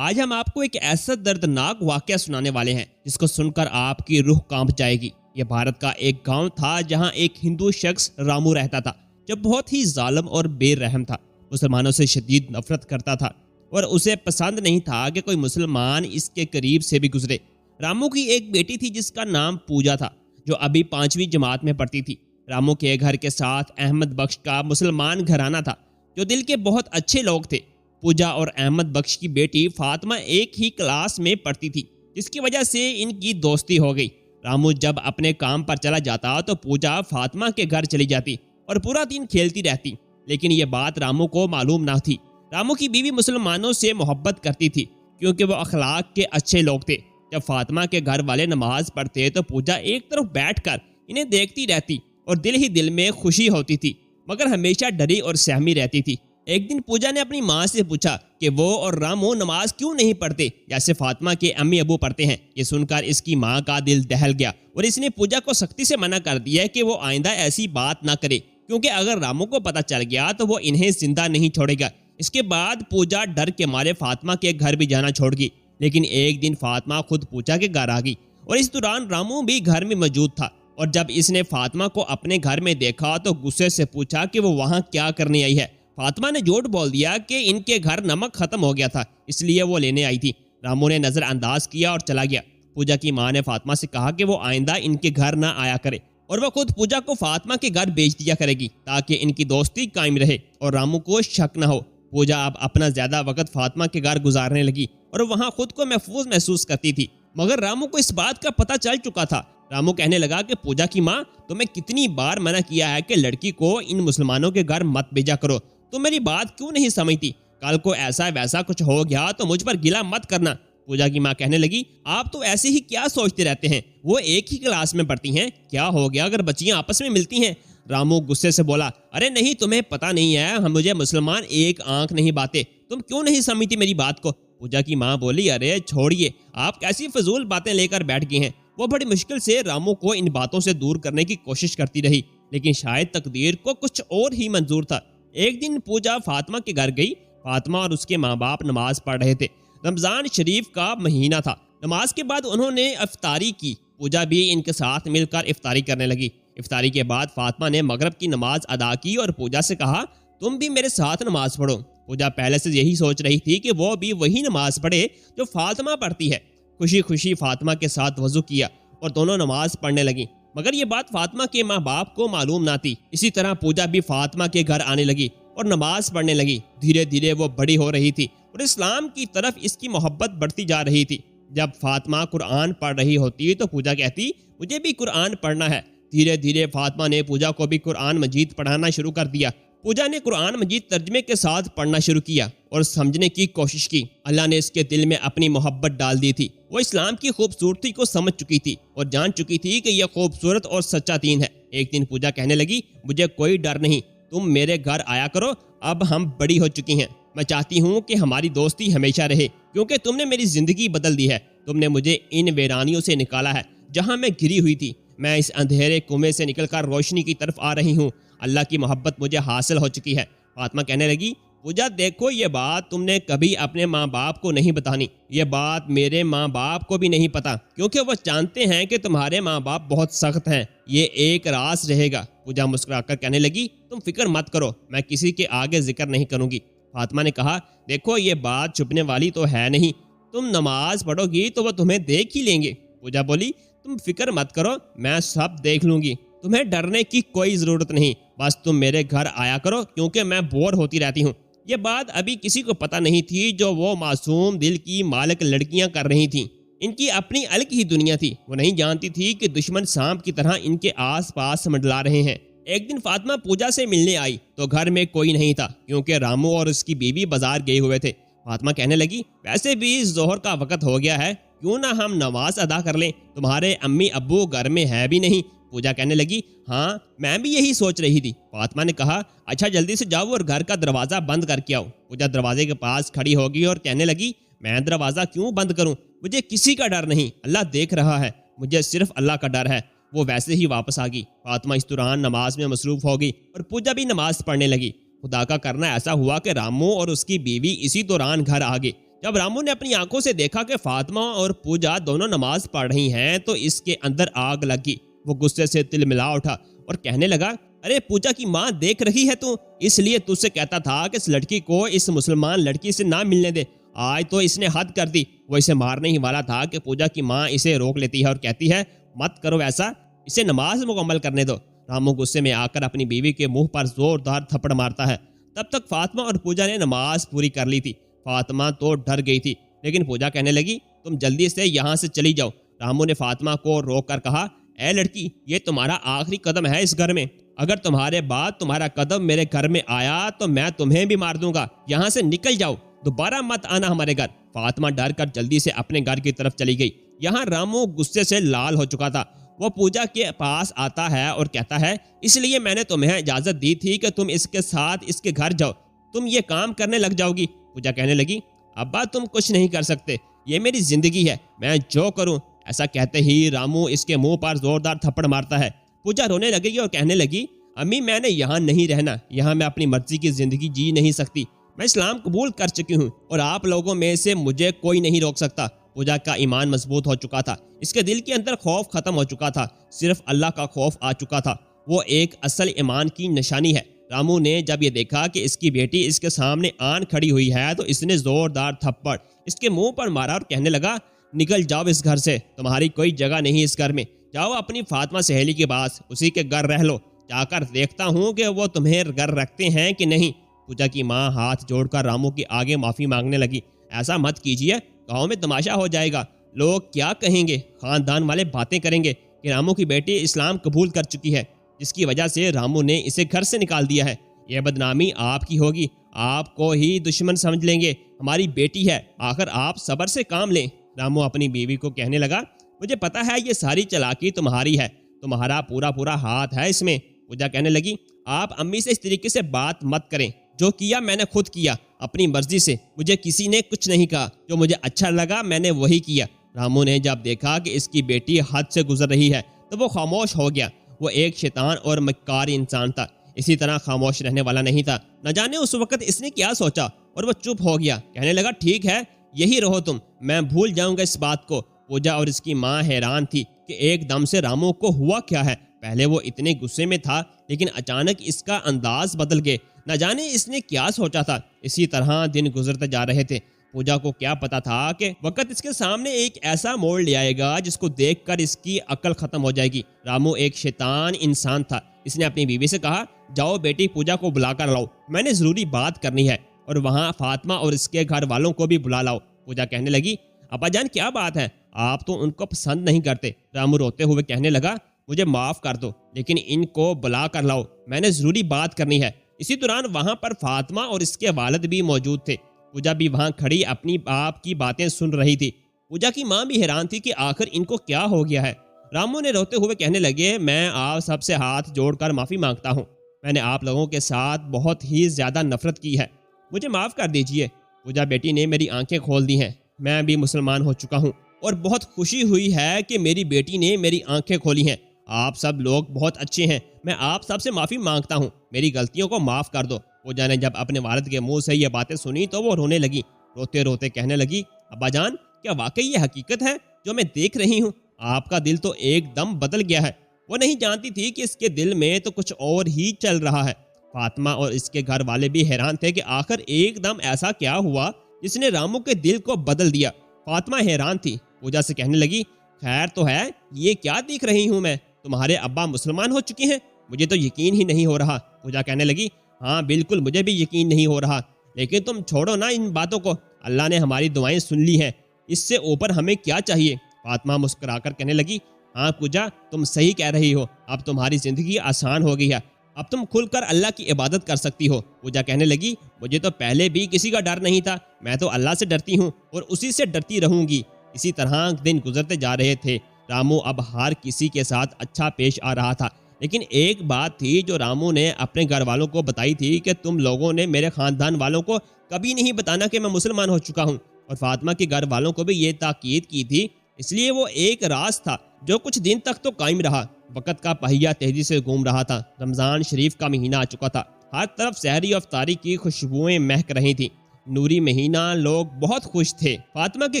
آج ہم آپ کو ایک ایسا دردناک واقعہ سنانے والے ہیں جس کو سن کر آپ کی روح کانپ جائے گی۔ یہ بھارت کا ایک گاؤں تھا جہاں ایک ہندو شخص رامو رہتا تھا جو بہت ہی ظالم اور بے رحم تھا۔ مسلمانوں سے شدید نفرت کرتا تھا اور اسے پسند نہیں تھا کہ کوئی مسلمان اس کے قریب سے بھی گزرے۔ رامو کی ایک بیٹی تھی جس کا نام پوجا تھا، جو ابھی 5ویں جماعت میں پڑھتی تھی۔ رامو کے گھر کے ساتھ احمد بخش کا مسلمان گھرانہ تھا جو دل کے بہت اچھے لوگ تھے۔ پوجا اور احمد بخش کی بیٹی فاطمہ ایک ہی کلاس میں پڑھتی تھی، جس کی وجہ سے ان کی دوستی ہو گئی۔ رامو جب اپنے کام پر چلا جاتا تو پوجا فاطمہ کے گھر چلی جاتی اور پورا دن کھیلتی رہتی، لیکن یہ بات رامو کو معلوم نہ تھی۔ رامو کی بیوی مسلمانوں سے محبت کرتی تھی کیونکہ وہ اخلاق کے اچھے لوگ تھے۔ جب فاطمہ کے گھر والے نماز پڑھتے تو پوجا ایک طرف بیٹھ کر انہیں دیکھتی رہتی اور دل ہی دل میں خوشی ہوتی تھی، مگر ہمیشہ ڈری اور سہمی رہتی تھی۔ ایک دن پوجا نے اپنی ماں سے پوچھا کہ وہ اور رامو نماز کیوں نہیں پڑھتے جیسے فاطمہ کے امی ابو پڑھتے ہیں۔ یہ سن کر اس کی ماں کا دل دہل گیا اور اس نے پوجا کو سختی سے منع کر دیا کہ وہ آئندہ ایسی بات نہ کرے، کیونکہ اگر رامو کو پتہ چل گیا تو وہ انہیں زندہ نہیں چھوڑے گا۔ اس کے بعد پوجا ڈر کے مارے فاطمہ کے گھر بھی جانا چھوڑ گئی، لیکن ایک دن فاطمہ خود پوجا کے گھر آ گئی اور اس دوران رامو بھی گھر میں موجود تھا۔ اور جب اس نے فاطمہ کو اپنے گھر میں دیکھا تو غصے سے پوچھا کہ وہ وہاں کیا کرنے آئی ہے۔ فاطمہ نے جھوٹ بول دیا کہ ان کے گھر نمک ختم ہو گیا تھا، اس لیے وہ لینے آئی تھی۔ رامو نے نظر انداز کیا اور چلا گیا۔ پوجا کی ماں نے فاطمہ سے کہا کہ وہ آئندہ ان کے گھر نہ آیا کرے اور وہ خود پوجا کو فاطمہ کے گھر بھیج دیا کرے گی تاکہ ان کی دوستی قائم رہے اور رامو کو شک نہ ہو۔ پوجا اب اپنا زیادہ وقت فاطمہ کے گھر گزارنے لگی اور وہاں خود کو محفوظ محسوس کرتی تھی، مگر رامو کو اس بات کا پتہ چل چکا تھا۔ رامو کہنے لگا کہ پوجا کی ماں، تمہیں کتنی بار منع کیا ہے کہ لڑکی کو ان مسلمانوں کے گھر مت بھیجا کرو، تم میری بات کیوں نہیں سمجھتی؟ کل کو ایسا ویسا کچھ ہو گیا تو مجھ پر گلہ مت کرنا۔ پوجا کی ماں کہنے لگی، آپ تو ایسے ہی کیا سوچتے رہتے ہیں، وہ ایک ہی کلاس میں پڑھتی ہیں، کیا ہو گیا اگر بچیاں آپس میں ملتی ہیں؟ رامو غصے سے بولا، ارے نہیں، تمہیں پتہ نہیں ہے، مجھے مسلمان ایک آنکھ نہیں باتے، تم کیوں نہیں سمجھتی میری بات کو؟ پوجا کی ماں بولی، ارے چھوڑیے، آپ کیسی فضول باتیں لے کر بیٹھ گئی ہیں۔ وہ بڑی مشکل سے رامو کو ان باتوں سے دور کرنے کی کوشش کرتی رہی، لیکن شاید تقدیر کو کچھ اور ہی منظور تھا۔ ایک دن پوجا فاطمہ کے گھر گئی۔ فاطمہ اور اس کے ماں باپ نماز پڑھ رہے تھے۔ رمضان شریف کا مہینہ تھا۔ نماز کے بعد انہوں نے افطاری کی۔ پوجا بھی ان کے ساتھ مل کر افطاری کرنے لگی۔ افطاری کے بعد فاطمہ نے مغرب کی نماز ادا کی اور پوجا سے کہا، تم بھی میرے ساتھ نماز پڑھو۔ پوجا پہلے سے یہی سوچ رہی تھی کہ وہ بھی وہی نماز پڑھے جو فاطمہ پڑھتی ہے۔ خوشی خوشی فاطمہ کے ساتھ وضو کیا اور دونوں نماز پڑھنے لگیں، مگر یہ بات فاطمہ کے ماں باپ کو معلوم نہ تھی۔ اسی طرح پوجا بھی فاطمہ کے گھر آنے لگی اور نماز پڑھنے لگی۔ دھیرے دھیرے وہ بڑی ہو رہی تھی اور اسلام کی طرف اس کی محبت بڑھتی جا رہی تھی۔ جب فاطمہ قرآن پڑھ رہی ہوتی تو پوجا کہتی، مجھے بھی قرآن پڑھنا ہے۔ دھیرے دھیرے فاطمہ نے پوجا کو بھی قرآن مجید پڑھانا شروع کر دیا۔ پوجا نے قرآن مجید ترجمے کے ساتھ پڑھنا شروع کیا اور سمجھنے کی کوشش کی۔ اللہ نے اس کے دل میں اپنی محبت ڈال دی تھی۔ وہ اسلام کی خوبصورتی کو سمجھ چکی تھی اور جان چکی تھی کہ یہ خوبصورت اور سچا دین ہے۔ ایک دن پوجا کہنے لگی، مجھے کوئی ڈر نہیں، تم میرے گھر آیا کرو، اب ہم بڑی ہو چکی ہیں، میں چاہتی ہوں کہ ہماری دوستی ہمیشہ رہے، کیونکہ تم نے میری زندگی بدل دی ہے۔ تم نے مجھے ان ویرانیوں سے نکالا ہے جہاں میں گری ہوئی تھی، میں اس اندھیرے کنویں سے نکل کر روشنی کی طرف آ رہی ہوں۔ اللہ کی محبت مجھے حاصل ہو چکی ہے۔ فاطمہ کہنے لگی، پوجا دیکھو، یہ بات تم نے کبھی اپنے ماں باپ کو نہیں بتانی، یہ بات میرے ماں باپ کو بھی نہیں پتا، کیونکہ وہ جانتے ہیں کہ تمہارے ماں باپ بہت سخت ہیں، یہ ایک راز رہے گا۔ پوجا مسکرا کر کہنے لگی، تم فکر مت کرو، میں کسی کے آگے ذکر نہیں کروں گی۔ فاطمہ نے کہا، دیکھو، یہ بات چھپنے والی تو ہے نہیں، تم نماز پڑھو گی تو وہ تمہیں دیکھ ہی لیں گے۔ پوجا بولی، تم فکر مت کرو، میں سب دیکھ لوں گی، تمہیں ڈرنے کی کوئی ضرورت نہیں، بس تم میرے گھر آیا کرو، کیونکہ میں بور ہوتی رہتی ہوں۔ یہ بات ابھی کسی کو پتہ نہیں تھی جو وہ معصوم دل کی مالک لڑکیاں کر رہی تھیں۔ ان کی اپنی الگ ہی دنیا تھی۔ وہ نہیں جانتی تھی کہ دشمن سانپ کی طرح ان کے آس پاس منڈلا رہے ہیں۔ ایک دن فاطمہ پوجا سے ملنے آئی تو گھر میں کوئی نہیں تھا، کیونکہ رامو اور اس کی بیوی بازار گئے ہوئے تھے۔ فاطمہ کہنے لگی، ویسے بھی ظہر کا وقت ہو گیا ہے، کیوں نہ ہم نماز ادا کر لیں، تمہارے امی ابو گھر میں ہے بھی نہیں۔ پوجا کہنے لگی، ہاں میں بھی یہی سوچ رہی تھی۔ فاطمہ نے کہا، اچھا جلدی سے جاؤ اور گھر کا دروازہ بند کر کے آؤ۔ پوجا دروازے کے پاس کھڑی ہوگی اور کہنے لگی، میں دروازہ کیوں بند کروں، مجھے کسی کا ڈر نہیں، اللہ دیکھ رہا ہے، مجھے صرف اللہ کا ڈر ہے۔ وہ ویسے ہی واپس آ گئی۔ فاطمہ اس دوران نماز میں مصروف ہو گئی اور پوجا بھی نماز پڑھنے لگی۔ خدا کا کرنا ایسا ہوا کہ رامو اور اس کی بیوی اسی دوران گھر آ گئے۔ جب رامو نے اپنی آنکھوں سے دیکھا کہ فاطمہ اور پوجا دونوں نماز پڑھ رہی ہیں تو اس کے اندر آگ لگی۔ وہ غصے سے تل ملا اٹھا اور کہنے لگا، ارے پوجا کی ماں دیکھ رہی ہے تو اس لیے تجھ سے کہتا تھا کہ اس لڑکی کو اس مسلمان لڑکی سے نہ ملنے دے، آج تو اس نے حد کر دی۔ وہ اسے مارنے ہی والا تھا کہ پوجا کی ماں اسے روک لیتی ہے اور کہتی ہے، مت کرو ایسا، اسے نماز مکمل کرنے دو۔ رامو غصے میں آ کر اپنی بیوی کے منہ پر زوردار تھپڑ مارتا ہے۔ تب تک فاطمہ اور پوجا نے نماز پوری کر لی تھی۔ فاطمہ تو ڈر گئی تھی، لیکن پوجا کہنے لگی، تم جلدی سے یہاں سے چلی جاؤ۔ رامو نے فاطمہ کو روک کر کہا، اے لڑکی، یہ تمہارا آخری قدم ہے اس گھر میں، اگر تمہارے بعد تمہارا قدم میرے گھر میں آیا تو میں تمہیں بھی مار دوں گا، یہاں سے نکل جاؤ، دوبارہ مت آنا ہمارے گھر۔ فاطمہ ڈر کر جلدی سے اپنے گھر کی طرف چلی گئی۔ یہاں رامو غصے سے لال ہو چکا تھا۔ وہ پوجا کے پاس آتا ہے اور کہتا ہے، اس لیے میں نے تمہیں اجازت دی تھی کہ تم اس کے ساتھ اس کے گھر جاؤ، تم یہ کام کرنے لگ جاؤ گی۔ پوجا کہنے لگی، ابا تم کچھ نہیں کر سکتے، یہ میری زندگی ہے، میں جو کروں۔ ایسا کہتے ہی رامو اس کے منہ پر زوردار تھپڑ مارتا ہے۔ پوجا رونے لگے گی اور کہنے لگی، امی میں نے یہاں نہیں رہنا، یہاں میں اپنی مرضی کی زندگی جی نہیں سکتی، میں اسلام قبول کر چکی ہوں اور آپ لوگوں میں سے مجھے کوئی نہیں روک سکتا۔ پوجا کا ایمان مضبوط ہو چکا تھا، اس کے دل کے اندر خوف ختم ہو چکا تھا، صرف اللہ کا خوف آ چکا تھا، وہ ایک اصل ایمان کی نشانی ہے۔ رامو نے جب یہ دیکھا کہ اس کی بیٹی اس کے سامنے آن کھڑی ہوئی ہے تو اس نے زوردار تھپڑ اس کے منہ پر مارا اور کہنے لگا، نکل جاؤ اس گھر سے، تمہاری کوئی جگہ نہیں اس گھر میں، جاؤ اپنی فاطمہ سہیلی کے پاس، اسی کے گھر رہ لو، جا کر دیکھتا ہوں کہ وہ تمہیں گھر رکھتے ہیں کہ نہیں۔ پوجا کی ماں ہاتھ جوڑ کر رامو کے آگے معافی مانگنے لگی، ایسا مت کیجیے، گاؤں میں تماشا ہو جائے گا، لوگ کیا کہیں گے، خاندان والے باتیں کریں گے کہ رامو کی بیٹی اسلام قبول کر چکی ہے، جس کی وجہ سے رامو نے اسے گھر سے نکال دیا ہے، یہ بدنامی آپ کی ہوگی، آپ کو ہی دشمن سمجھ لیں گے، ہماری بیٹی ہے، آخر آپ صبر سے کام لیں۔ رامو اپنی بیوی کو کہنے لگا، مجھے پتا ہے یہ ساری چلاکی تمہاری ہے، تمہارا پورا ہاتھ ہے اس میں۔ پوجا کہنے لگی، آپ امی سے اس طریقے سے بات مت کریں، جو کیا میں نے خود کیا، اپنی مرضی سے، مجھے کسی نے کچھ نہیں کہا، جو مجھے اچھا لگا میں نے وہی کیا۔ رامو نے جب دیکھا کہ اس کی بیٹی حد سے گزر رہی ہے تو وہ خاموش ہو گیا۔ وہ ایک شیطان اور مکار انسان تھا، اسی طرح خاموش رہنے والا نہیں تھا۔ نہ جانے اس وقت اس نے کیا سوچا اور وہ چپ ہو گیا، کہنے لگا، ٹھیک ہے یہی رہو تم، میں بھول جاؤں گا اس بات کو۔ پوجا اور اس کی ماں حیران تھی کہ ایک دم سے رامو کو ہوا کیا ہے، پہلے وہ اتنے غصے میں تھا لیکن اچانک اس کا انداز بدل گئے، نہ جانے اس نے کیا سوچا تھا۔ اسی طرح دن گزرتے جا رہے تھے، پوجا کو کیا پتا تھا کہ وقت اس کے سامنے ایک ایسا موڑ لے آئے گا جس کو دیکھ کر اس کی عقل ختم ہو جائے گی۔ رامو ایک شیطان انسان تھا، اس نے اپنی بیوی سے کہا، جاؤ بیٹی پوجا کو بلا کر لاؤ، میں نے ضروری بات کرنی ہے، اور وہاں فاطمہ اور اس کے گھر والوں کو بھی بلا لاؤ۔ پوجا کہنے لگی، ابا جان کیا بات ہے، آپ تو ان کو پسند نہیں کرتے۔ رامو روتے ہوئے کہنے لگا، مجھے معاف کر دو لیکن ان کو بلا کر لاؤ، میں نے ضروری بات کرنی ہے۔ اسی دوران وہاں پر فاطمہ اور اس کے والد بھی موجود تھے۔ پوجا بھی وہاں کھڑی اپنی باپ کی باتیں سن رہی تھی۔ پوجا کی ماں بھی حیران تھی کہ آخر ان کو کیا ہو گیا ہے۔ رامو نے روتے ہوئے کہنے لگے، میں آپ سب سے ہاتھ جوڑ کر معافی مانگتا ہوں، میں نے آپ لوگوں کے ساتھ بہت ہی زیادہ نفرت کی ہے، مجھے معاف کر دیجئے۔ پوجا بیٹی نے میری آنکھیں کھول دی ہیں، میں بھی مسلمان ہو چکا ہوں اور بہت خوشی ہوئی ہے کہ میری بیٹی نے میری آنکھیں کھولی ہیں، آپ سب لوگ بہت اچھے ہیں، میں آپ سب سے معافی مانگتا ہوں، میری غلطیوں کو معاف کر دو۔ پوجا نے جب اپنے والد کے منہ سے یہ باتیں سنی تو وہ رونے لگی، روتے روتے کہنے لگی، ابا جان کیا واقعی یہ حقیقت ہے جو میں دیکھ رہی ہوں؟ آپ کا دل تو ایک دم بدل گیا ہے۔ وہ نہیں جانتی تھی کہ اس کے دل میں تو کچھ اور ہی چل رہا ہے۔ فاطمہ اور اس کے گھر والے بھی حیران تھے کہ آخر ایک دم ایسا کیا ہوا جس نے رامو کے دل کو بدل دیا۔ فاطمہ حیران تھی، پوجا سے کہنے لگی، خیر تو ہے، یہ کیا دیکھ رہی ہوں میں، تمہارے ابا مسلمان ہو چکے ہیں، مجھے تو یقین ہی نہیں ہو رہا۔ پوجا کہنے لگی، ہاں بالکل مجھے بھی یقین نہیں ہو رہا، لیکن تم چھوڑو نا ان باتوں کو، اللہ نے ہماری دعائیں سن لی ہیں، اس سے اوپر ہمیں کیا چاہیے؟ فاطمہ مسکرا کر کہنے لگی، ہاں پوجا تم صحیح کہہ رہی ہو، اب تمہاری زندگی آسان ہو گئی ہے، اب تم کھل کر اللہ کی عبادت کر سکتی ہو۔ پوجا کہنے لگی، مجھے تو پہلے بھی کسی کا ڈر نہیں تھا، میں تو اللہ سے ڈرتی ہوں اور اسی سے ڈرتی رہوں گی۔ اسی طرح دن گزرتے جا رہے تھے، رامو اب ہر کسی کے ساتھ اچھا پیش آ رہا تھا، لیکن ایک بات تھی جو رامو نے اپنے گھر والوں کو بتائی تھی کہ تم لوگوں نے میرے خاندان والوں کو کبھی نہیں بتانا کہ میں مسلمان ہو چکا ہوں، اور فاطمہ کے گھر والوں کو بھی یہ تاکید کی تھی، اس لیے وہ ایک راز تھا جو کچھ دن تک تو قائم رہا۔ وقت کا پہیہ تیزی سے گھوم رہا تھا، رمضان شریف کا مہینہ آ چکا تھا، ہر طرف سحری افطاری کی خوشبوئیں مہک رہی تھیں۔ نوری مہینہ لوگ بہت خوش تھے۔ فاطمہ کے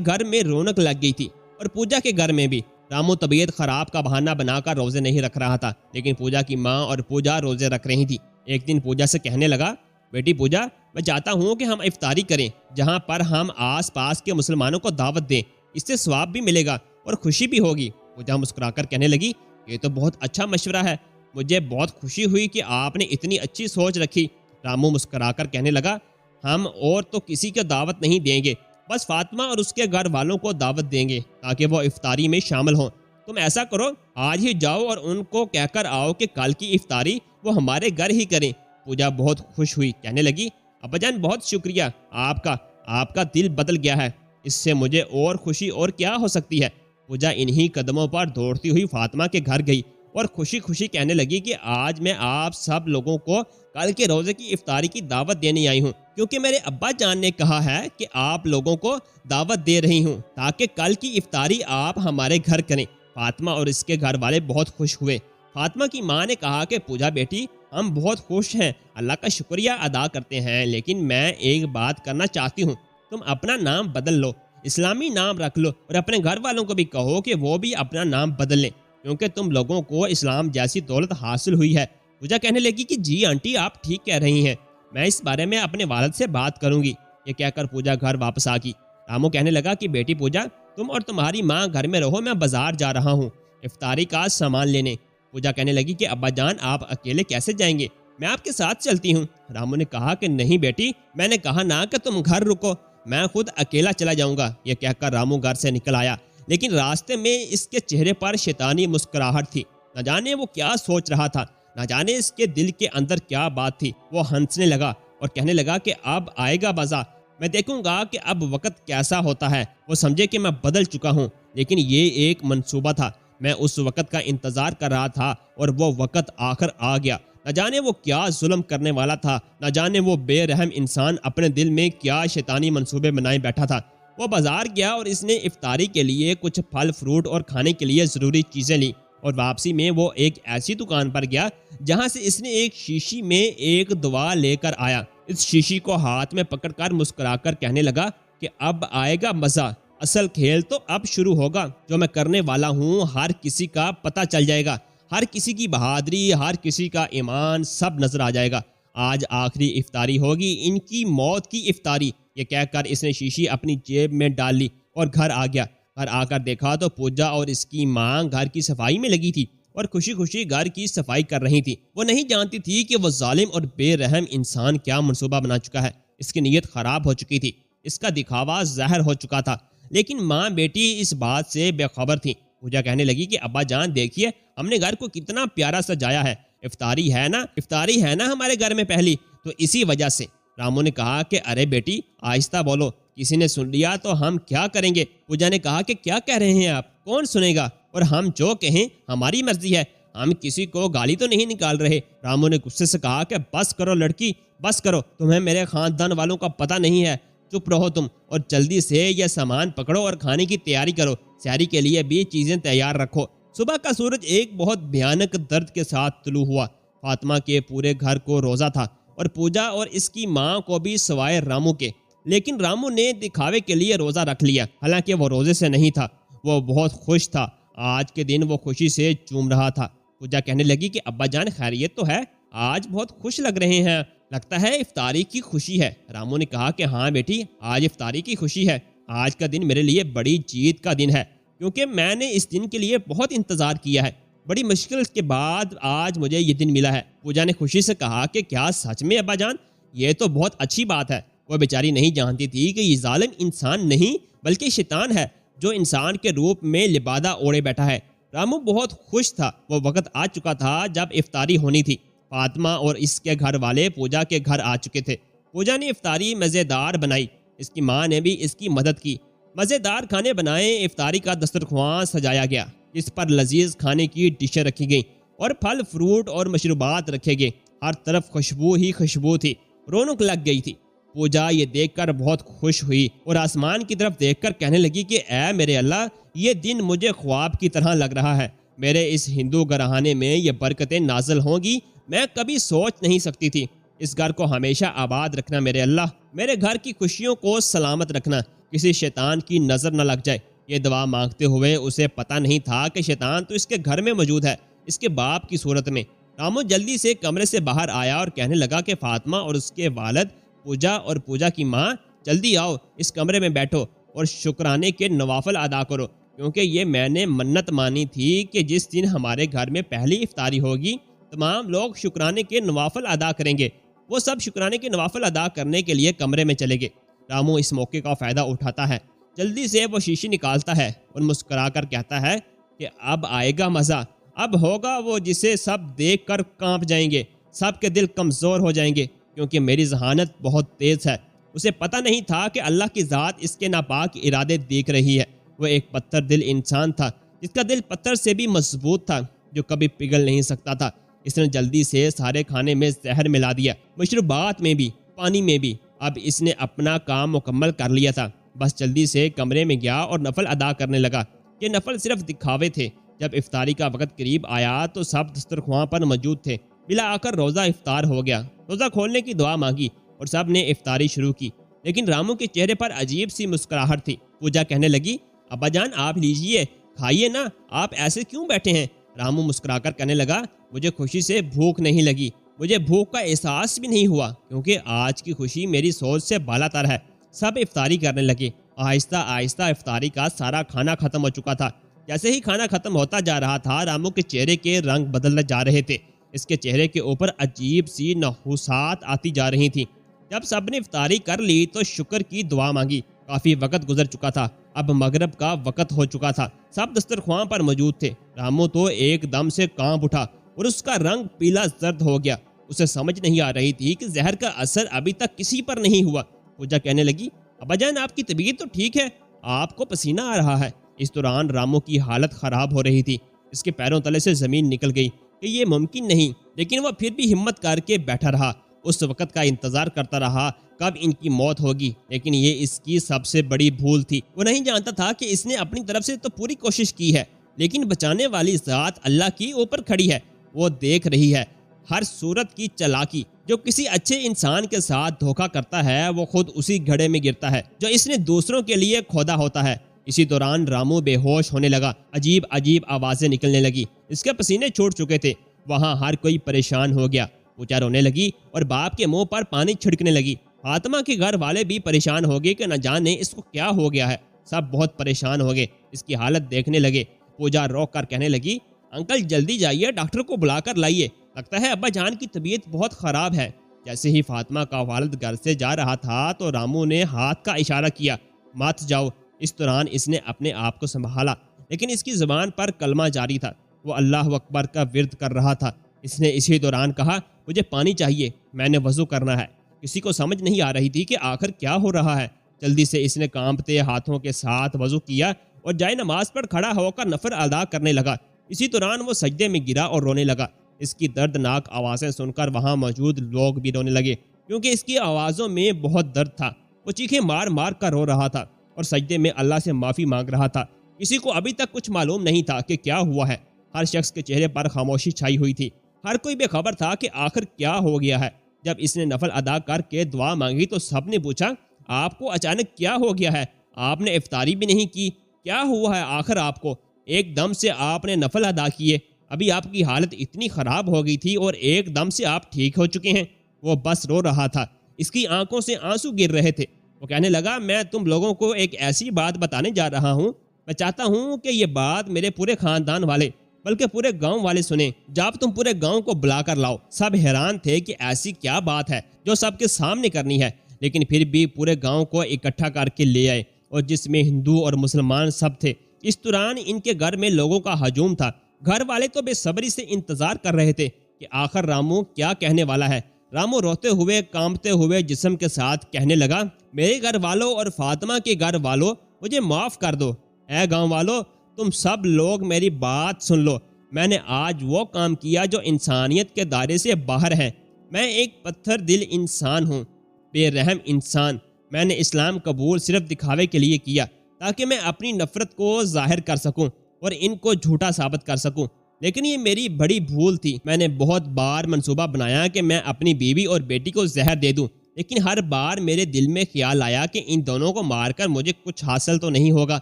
گھر میں رونق لگ گئی تھی اور پوجا کے گھر میں بھی۔ رامو طبیعت خراب کا بہانہ بنا کر روزے نہیں رکھ رہا تھا، لیکن پوجا کی ماں اور پوجا روزے رکھ رہی تھی۔ ایک دن پوجا سے کہنے لگا، بیٹی پوجا، میں چاہتا ہوں کہ ہم افطاری کریں جہاں پر ہم آس پاس کے مسلمانوں کو دعوت دیں، اس سے ثواب بھی ملے گا اور خوشی بھی ہوگی۔ پوجا مسکرا کر کہنے لگی، یہ تو بہت اچھا مشورہ ہے، مجھے بہت خوشی ہوئی کہ آپ نے اتنی اچھی سوچ رکھی۔ رامو مسکرا کر کہنے لگا، ہم اور تو کسی کو دعوت نہیں دیں گے، بس فاطمہ اور اس کے گھر والوں کو دعوت دیں گے تاکہ وہ افطاری میں شامل ہوں۔ تم ایسا کرو، آج ہی جاؤ اور ان کو کہہ کر آؤ کہ کل کی افطاری وہ ہمارے گھر ہی کریں۔ پوجا بہت خوش ہوئی، کہنے لگی، ابا جان بہت شکریہ آپ کا دل بدل گیا ہے، اس سے مجھے اور خوشی اور کیا ہو سکتی ہے۔ پوجا انہی قدموں پر دوڑتی ہوئی فاطمہ کے گھر گئی اور خوشی خوشی کہنے لگی کہ آج میں آپ سب لوگوں کو کل کے روزے کی افطاری کی دعوت دینے آئی ہوں، کیونکہ میرے ابا جان نے کہا ہے کہ آپ لوگوں کو دعوت دے رہی ہوں تاکہ کل کی افطاری آپ ہمارے گھر کریں۔ فاطمہ اور اس کے گھر والے بہت خوش ہوئے۔ فاطمہ کی ماں نے کہا کہ پوجا بیٹی، ہم بہت خوش ہیں، اللہ کا شکریہ ادا کرتے ہیں، لیکن میں ایک بات کرنا چاہتی ہوں، تم اپنا نام بدل لو، اسلامی نام رکھ لو، اور اپنے گھر والوں کو بھی کہو کہ وہ بھی اپنا نام بدل لیں، کیونکہ تم لوگوں کو اسلام جیسی دولت حاصل ہوئی ہے۔ پوجا کہنے لگی کہ جی آنٹی، آپ ٹھیک کہہ رہی ہیں، میں اس بارے میں اپنے والد سے بات کروں گی۔ یہ کہہ کر پوجا گھر واپس آ گئی۔ رامو کہنے لگا کہ بیٹی پوجا، تم اور تمہاری ماں گھر میں رہو، میں بازار جا رہا ہوں افطاری کا سامان لینے۔ پوجا کہنے لگی کہ ابا جان، آپ اکیلے کیسے جائیں گے؟ میں آپ کے ساتھ چلتی ہوں۔ رامو نے کہا کہ نہیں بیٹی، میں نے کہا نا کہ تم گھر رکو، میں خود اکیلا چلا جاؤں گا۔ یہ کہہ کر رامو گھر سے نکل آیا، لیکن راستے میں اس کے چہرے پر شیطانی مسکراہٹ تھی۔ نہ جانے وہ کیا سوچ رہا تھا، نہ جانے اس کے دل کے اندر کیا بات تھی۔ وہ ہنسنے لگا اور کہنے لگا کہ اب آئے گا مزہ، میں دیکھوں گا کہ اب وقت کیسا ہوتا ہے۔ وہ سمجھے کہ میں بدل چکا ہوں، لیکن یہ ایک منصوبہ تھا، میں اس وقت کا انتظار کر رہا تھا اور وہ وقت آخر آ گیا۔ نہ جانے وہ کیا ظلم کرنے والا تھا، نہ جانے وہ بے رحم انسان اپنے دل میں کیا شیطانی منصوبے بنائے بیٹھا تھا۔ وہ بازار گیا اور اس نے افطاری کے لیے کچھ پھل فروٹ اور کھانے کے لیے ضروری چیزیں لیں، اور واپسی میں وہ ایک ایسی دکان پر گیا جہاں سے اس نے ایک شیشی میں ایک دوا لے کر آیا۔ اس شیشی کو ہاتھ میں پکڑ کر مسکرا کر کہنے لگا کہ اب آئے گا مزہ، اصل کھیل تو اب شروع ہوگا، جو میں کرنے والا ہوں ہر کسی کا پتہ چل جائے گا، ہر کسی کی بہادری، ہر کسی کا ایمان سب نظر آ جائے گا۔ آج آخری افطاری ہوگی، ان کی موت کی افطاری۔ یہ کہہ کر اس نے شیشی اپنی جیب میں ڈال لی اور گھر آ گیا۔ گھر آ کر دیکھا تو پوجا اور اس کی ماں گھر کی صفائی میں لگی تھی اور خوشی خوشی گھر کی صفائی کر رہی تھی۔ وہ نہیں جانتی تھی کہ وہ ظالم اور بے رحم انسان کیا منصوبہ بنا چکا ہے۔ اس کی نیت خراب ہو چکی تھی، اس کا دکھاوا زہر ہو چکا تھا، لیکن ماں بیٹی اس بات سے بے خبر تھی۔ پوجا کہنے لگی کہ ابا جان دیکھیے، ہم نے گھر کو کتنا پیارا سجایا ہے، افطاری ہے نا ہمارے گھر میں پہلی، تو اسی وجہ سے۔ رامو نے کہا کہ ارے بیٹی آہستہ بولو، کسی نے سن لیا تو ہم کیا کریں گے؟ پوجا نے کہا کہ کیا کہہ رہے ہیں آپ، کون سنے گا؟ اور ہم جو کہیں ہماری مرضی ہے، ہم کسی کو گالی تو نہیں نکال رہے۔ رامو نے غصے سے کہا کہ بس کرو لڑکی، بس کرو، تمہیں میرے خاندان والوں کا پتہ نہیں ہے، چپ رہو تم، اور جلدی سے یہ سامان پکڑو اور کھانے کی تیاری کرو، سحری کے لیے بھی چیزیں تیار رکھو۔ صبح کا سورج ایک بہت بھیانک درد کے ساتھ طلوع ہوا۔ فاطمہ کے پورے گھر کو روزہ تھا اور پوجا اور اس کی ماں کو بھی سوائے رامو کے، لیکن رامو نے دکھاوے کے لیے روزہ رکھ لیا، حالانکہ وہ روزے سے نہیں تھا۔ وہ بہت خوش تھا، آج کے دن وہ خوشی سے چوم رہا تھا۔ پوجا کہنے لگی کہ ابا جان خیریت تو ہے، آج بہت خوش لگ رہے ہیں، لگتا ہے افطاری کی خوشی ہے۔ رامو نے کہا کہ ہاں بیٹی، آج افطاری کی خوشی ہے، آج کا دن میرے لیے بڑی جیت کا دن ہے، کیونکہ میں نے اس دن کے لیے بہت انتظار کیا ہے، بڑی مشکل کے بعد آج مجھے یہ دن ملا ہے۔ پوجا نے خوشی سے کہا کہ کیا سچ میں ابا جان؟ یہ تو بہت اچھی بات ہے۔ وہ بیچاری نہیں جانتی تھی کہ یہ ظالم انسان نہیں بلکہ شیطان ہے، جو انسان کے روپ میں لبادہ اوڑے بیٹھا ہے۔ رامو بہت خوش تھا، وہ وقت آ چکا تھا جب افطاری ہونی تھی۔ فاطمہ اور اس کے گھر والے پوجا کے گھر آ چکے تھے۔ پوجا نے افطاری مزیدار بنائی، اس کی ماں نے بھی اس کی مدد کی۔ مزیدار کھانے بنائے، افطاری کا دسترخوان سجایا گیا، جس پر لذیذ کھانے کی ڈشیں رکھی گئیں اور پھل فروٹ اور مشروبات رکھے گئے۔ ہر طرف خوشبو ہی خوشبو تھی، رونق لگ گئی تھی۔ پوجا یہ دیکھ کر بہت خوش ہوئی اور آسمان کی طرف دیکھ کر کہنے لگی کہ اے میرے اللہ، یہ دن مجھے خواب کی طرح لگ رہا ہے، میرے اس ہندو گھرانے میں یہ برکتیں نازل ہوں گی، میں کبھی سوچ نہیں سکتی تھی۔ اس گھر کو ہمیشہ آباد رکھنا میرے اللہ۔ میرے گھر کی خوشیوں کو سلامت رکھنا، کسی شیطان کی نظر نہ لگ جائے۔ یہ دعا مانگتے ہوئے اسے پتہ نہیں تھا کہ شیطان تو اس کے گھر میں موجود ہے، اس کے باپ کی صورت میں۔ رامو جلدی سے کمرے سے باہر آیا اور کہنے لگا کہ فاطمہ اور اس کے والد پوجا اور پوجا کی ماں، جلدی آؤ، اس کمرے میں بیٹھو اور شکرانے کے نوافل ادا کرو، کیونکہ یہ میں نے منت مانی تھی کہ جس دن ہمارے گھر میں پہلی افطاری ہوگی تمام لوگ شکرانے کے نوافل ادا کریں گے۔ وہ سب شکرانے کے نوافل ادا کرنے کے لیے کمرے میں چلے گئے۔ رامو اس موقع کا فائدہ اٹھاتا ہے، جلدی سے وہ شیشی نکالتا ہے اور مسکرا کر کہتا ہے کہ اب آئے گا مزہ، اب ہوگا وہ جسے سب دیکھ کر کانپ جائیں گے، سب کے دل کمزور ہو جائیں گے، کیونکہ میری ذہانت بہت تیز ہے۔ اسے پتہ نہیں تھا کہ اللہ کی ذات اس کے ناپاک ارادے دیکھ رہی ہے۔ وہ ایک پتھر دل انسان تھا، جس کا دل پتھر سے بھی مضبوط تھا، جو کبھی پگھل نہیں سکتا تھا۔ اس نے جلدی سے سارے کھانے میں زہر ملا دیا، مشروبات میں بھی، پانی میں بھی۔ اب اس نے اپنا کام مکمل کر لیا تھا، بس جلدی سے کمرے میں گیا اور نفل ادا کرنے لگا۔ یہ نفل صرف دکھاوے تھے۔ جب افطاری کا وقت قریب آیا تو سب دسترخوان پر موجود تھے۔ بلا آخر روزہ افطار ہو گیا۔ روزہ کھولنے کی دعا مانگی اور سب نے افطاری شروع کی، لیکن رامو کے چہرے پر عجیب سی مسکراہٹ تھی۔ پوجا کہنے لگی، ابا جان آپ لیجئے، کھائیے نا، آپ ایسے کیوں بیٹھے ہیں؟ رامو مسکرا کر کہنے لگا، مجھے خوشی سے بھوک نہیں لگی، مجھے بھوک کا احساس بھی نہیں ہوا، کیونکہ آج کی خوشی میری سوچ سے بالا تر ہے۔ سب افطاری کرنے لگے۔ آہستہ آہستہ افطاری کا سارا کھانا ختم ہو چکا تھا۔ جیسے ہی کھانا ختم ہوتا جا رہا تھا، رامو کے چہرے کے رنگ بدلتے جا رہے تھے۔ اس کے چہرے کے اوپر عجیب سی نحوست آتی جا رہی تھی۔ جب سب نے افطاری کر لی تو شکر کی دعا مانگی۔ کافی وقت گزر چکا تھا، اب مغرب کا وقت ہو چکا تھا۔ سب دسترخوان پر موجود تھے۔ رامو تو ایک دم سے کانپ اٹھا اور اس کا رنگ پیلا زرد ہو گیا۔ اسے سمجھ نہیں آ رہی تھی کہ زہر کا اثر ابھی تک کسی پر نہیں ہوا۔ پوجا کہنے لگی، ابا جان آپ کی طبیعت تو ٹھیک ہے، آپ کو پسینہ آ رہا ہے۔ اس دوران رامو کی حالت خراب ہو رہی تھی۔ اس کے پیروں تلے سے زمین نکل گئی کہ یہ ممکن نہیں، لیکن وہ پھر بھی ہمت کر کے بیٹھا رہا۔ اس وقت کا انتظار کرتا رہا کب ان کی موت ہوگی، لیکن یہ اس کی سب سے بڑی بھول تھی۔ وہ نہیں جانتا تھا کہ اس نے اپنی طرف سے تو پوری کوشش کی ہے، لیکن بچانے والی ذات اللہ کی اوپر کھڑی ہے۔ وہ دیکھ رہی ہے ہر صورت کی چالاکی۔ جو کسی اچھے انسان کے ساتھ دھوکہ کرتا ہے وہ خود اسی گھڑے میں گرتا ہے جو اس نے دوسروں کے لیے کھودا ہوتا ہے۔ اسی دوران رامو بے ہوش ہونے لگا، عجیب عجیب آوازیں نکلنے لگی، اس کے پسینے چھوٹ چکے تھے۔ وہاں ہر کوئی پریشان ہو گیا۔ پوجا رونے لگی اور باپ کے منہ پر پانی چھڑکنے لگی۔ فاطمہ کے گھر والے بھی پریشان ہو گئے کہ نہ جانے اس کو کیا ہو گیا ہے۔ سب بہت پریشان ہو گئے، اس کی حالت دیکھنے لگے۔ پوجا رو کر کہنے لگی، انکل جلدی جائیے، ڈاکٹر کو بلا کر لائیے، لگتا ہے ابا جان کی طبیعت بہت خراب ہے۔ جیسے ہی فاطمہ کا والد گھر سے جا رہا تھا تو رامو نے ہاتھ کا اشارہ کیا، مت جاؤ۔ اس دوران اس نے اپنے آپ کو سنبھالا، لیکن اس کی زبان پر کلمہ جاری تھا۔ وہ اللہ اکبر کا ورد کر رہا تھا۔ اس نے اسی دوران کہا، مجھے پانی چاہیے، میں نے وضو کرنا ہے۔ کسی کو سمجھ نہیں آ رہی تھی کہ آخر کیا ہو رہا ہے۔ جلدی سے اس نے کانپتے ہاتھوں کے ساتھ وضو کیا اور جائے نماز پر کھڑا ہو کر نفل ادا کرنے لگا۔ اسی دوران وہ سجدے میں گرا اور رونے لگا۔ اس کی دردناک آوازیں سن کر وہاں موجود لوگ بھی رونے لگے، کیونکہ اس کی آوازوں میں بہت درد تھا۔ وہ چیخیں مار مار کر رو رہا تھا اور سجدے میں اللہ سے معافی مانگ رہا تھا۔ کسی کو ابھی تک کچھ معلوم نہیں تھا کہ کیا ہوا ہے۔ ہر شخص کے چہرے پر خاموشی چھائی ہوئی تھی۔ ہر کوئی بے خبر تھا کہ آخر کیا ہو گیا ہے۔ جب اس نے نفل ادا کر کے دعا مانگی تو سب نے پوچھا، آپ کو اچانک کیا ہو گیا ہے؟ آپ نے افطاری بھی نہیں کی، کیا ہوا ہے آخر آپ کو؟ ایک دم سے آپ نے نفل ادا کیے، ابھی آپ کی حالت اتنی خراب ہو گئی تھی اور ایک دم سے آپ ٹھیک ہو چکے ہیں۔ وہ بس رو رہا تھا، اس کی آنکھوں سے آنسو گر رہے تھے۔ وہ کہنے لگا، میں تم لوگوں کو ایک ایسی بات بتانے جا رہا ہوں، میں چاہتا ہوں کہ یہ بات میرے پورے خاندان والے بلکہ پورے گاؤں والے سنیں۔ جب تم پورے گاؤں کو بلا کر لاؤ۔ سب حیران تھے کہ ایسی کیا بات ہے جو سب کے سامنے کرنی ہے، لیکن پھر بھی پورے گاؤں کو اکٹھا کر کے لے آئے، اور جس میں ہندو اور مسلمان سب تھے۔ اس دوران ان کے گھر میں لوگوں کا ہجوم تھا۔ گھر والے تو بے صبری سے انتظار کر رہے تھے کہ آخر رامو کیا کہنے والا ہے۔ رامو روتے ہوئے کانپتے ہوئے جسم کے ساتھ کہنے لگا، میرے گھر والوں اور فاطمہ کے گھر والوں، مجھے معاف کر دو۔ اے گاؤں والوں، تم سب لوگ میری بات سن لو۔ میں نے آج وہ کام کیا جو انسانیت کے دائرے سے باہر ہے۔ میں ایک پتھر دل انسان ہوں، بے رحم انسان۔ میں نے اسلام قبول صرف دکھاوے کے لیے کیا تاکہ میں اپنی نفرت کو ظاہر کر سکوں اور ان کو جھوٹا ثابت کر سکوں، لیکن یہ میری بڑی بھول تھی۔ میں نے بہت بار منصوبہ بنایا کہ میں اپنی بیوی اور بیٹی کو زہر دے دوں، لیکن ہر بار میرے دل میں خیال آیا کہ ان دونوں کو مار کر مجھے کچھ حاصل تو نہیں ہوگا۔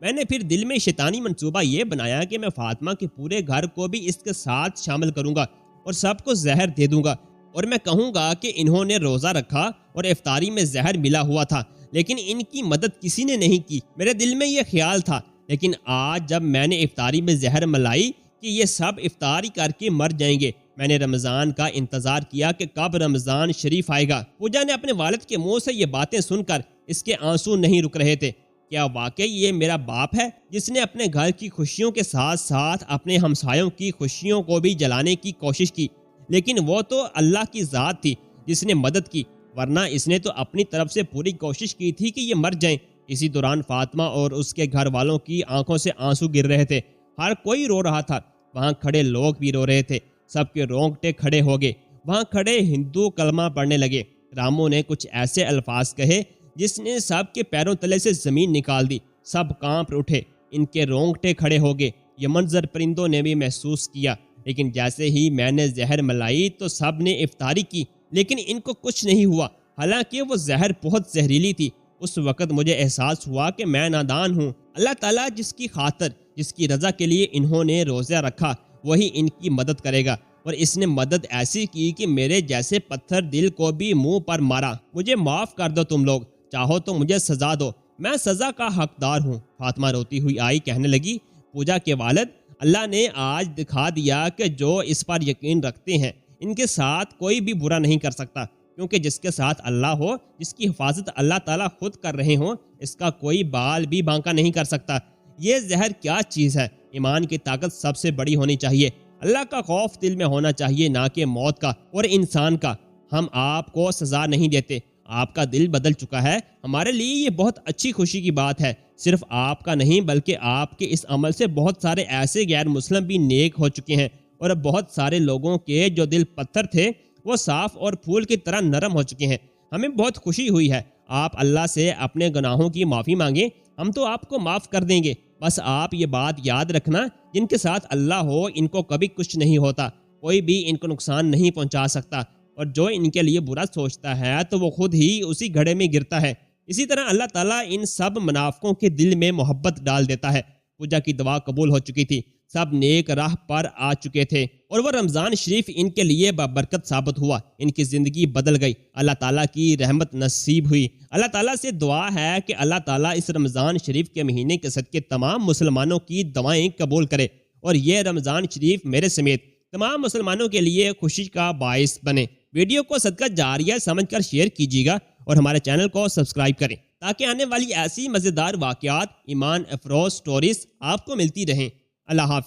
میں نے پھر دل میں شیطانی منصوبہ یہ بنایا کہ میں فاطمہ کے پورے گھر کو بھی اس کے ساتھ شامل کروں گا اور سب کو زہر دے دوں گا، اور میں کہوں گا کہ انہوں نے روزہ رکھا اور افطاری میں زہر ملا ہوا تھا، لیکن ان کی مدد کسی نے نہیں کی۔ میرے دل میں یہ خیال تھا، لیکن آج جب میں نے افطاری میں زہر ملائی کہ یہ سب افطاری کر کے مر جائیں گے، میں نے رمضان کا انتظار کیا کہ کب رمضان شریف آئے گا۔ پوجا نے اپنے والد کے منہ سے یہ باتیں سن کر اس کے آنسو نہیں رک رہے تھے۔ کیا واقعی یہ میرا باپ ہے جس نے اپنے گھر کی خوشیوں کے ساتھ ساتھ اپنے ہمسایوں کی خوشیوں کو بھی جلانے کی کوشش کی؟ لیکن وہ تو اللہ کی ذات تھی جس نے مدد کی، ورنہ اس نے تو اپنی طرف سے پوری کوشش کی تھی کہ یہ مر جائیں۔ اسی دوران فاطمہ اور اس کے گھر والوں کی آنکھوں سے آنسو گر رہے تھے۔ ہر کوئی رو رہا تھا، وہاں کھڑے لوگ بھی رو رہے تھے، سب کے رونگٹے کھڑے ہو گئے۔ وہاں کھڑے ہندو کلمہ پڑھنے لگے۔ رامو نے کچھ ایسے الفاظ کہے جس نے سب کے پیروں تلے سے زمین نکال دی۔ سب کانپ اٹھے، ان کے رونگٹے کھڑے ہو گئے۔ یہ منظر پرندوں نے بھی محسوس کیا، لیکن جیسے ہی میں نے زہر ملائی تو سب نے افطاری کی، لیکن ان کو کچھ نہیں ہوا، حالانکہ وہ زہر بہت زہریلی تھی۔ اس وقت مجھے احساس ہوا کہ میں نادان ہوں۔ اللہ تعالیٰ جس کی خاطر، جس کی رضا کے لیے انہوں نے روزہ رکھا، وہی ان کی مدد کرے گا، اور اس نے مدد ایسی کی کہ میرے جیسے پتھر دل کو بھی منہ پر مارا۔ مجھے معاف کر دو تم لوگ، چاہو تو مجھے سزا دو، میں سزا کا حقدار ہوں۔ فاطمہ روتی ہوئی آئی، کہنے لگی، پوجا کے والد، اللہ نے آج دکھا دیا کہ جو اس پر یقین رکھتے ہیں ان کے ساتھ کوئی بھی برا نہیں کر سکتا، کیونکہ جس کے ساتھ اللہ ہو، جس کی حفاظت اللہ تعالیٰ خود کر رہے ہوں، اس کا کوئی بال بھی بانکا نہیں کر سکتا۔ یہ زہر کیا چیز ہے؟ ایمان کی طاقت سب سے بڑی ہونی چاہیے، اللہ کا خوف دل میں ہونا چاہیے، نہ کہ موت کا اور انسان کا۔ ہم آپ کو سزا نہیں دیتے، آپ کا دل بدل چکا ہے، ہمارے لیے یہ بہت اچھی خوشی کی بات ہے۔ صرف آپ کا نہیں بلکہ آپ کے اس عمل سے بہت سارے ایسے غیر مسلم بھی نیک ہو چکے ہیں، اور بہت سارے لوگوں کے جو دل پتھر تھے وہ صاف اور پھول کی طرح نرم ہو چکے ہیں۔ ہمیں بہت خوشی ہوئی ہے۔ آپ اللہ سے اپنے گناہوں کی معافی مانگیں، ہم تو آپ کو معاف کر دیں گے۔ بس آپ یہ بات یاد رکھنا، جن کے ساتھ اللہ ہو ان کو کبھی کچھ نہیں ہوتا، کوئی بھی ان کو نقصان نہیں پہنچا سکتا، اور جو ان کے لیے برا سوچتا ہے تو وہ خود ہی اسی گڑھے میں گرتا ہے۔ اسی طرح اللہ تعالیٰ ان سب منافقوں کے دل میں محبت ڈال دیتا ہے۔ پوجا کی دعا قبول ہو چکی تھی، سب نیک راہ پر آ چکے تھے، اور وہ رمضان شریف ان کے لیے بابرکت ثابت ہوا۔ ان کی زندگی بدل گئی، اللہ تعالیٰ کی رحمت نصیب ہوئی۔ اللہ تعالیٰ سے دعا ہے کہ اللہ تعالیٰ اس رمضان شریف کے مہینے کے صدقے تمام مسلمانوں کی دعائیں قبول کرے، اور یہ رمضان شریف میرے سمیت تمام مسلمانوں کے لیے خوشی کا باعث بنے۔ ویڈیو کو صدقہ جاریہ سمجھ کر شیئر کیجیے گا، اور ہمارے چینل کو سبسکرائب کریں تاکہ آنے والی ایسی مزیدار واقعات، ایمان افروز سٹوریز آپ کو ملتی رہیں۔ اللہ حافظ۔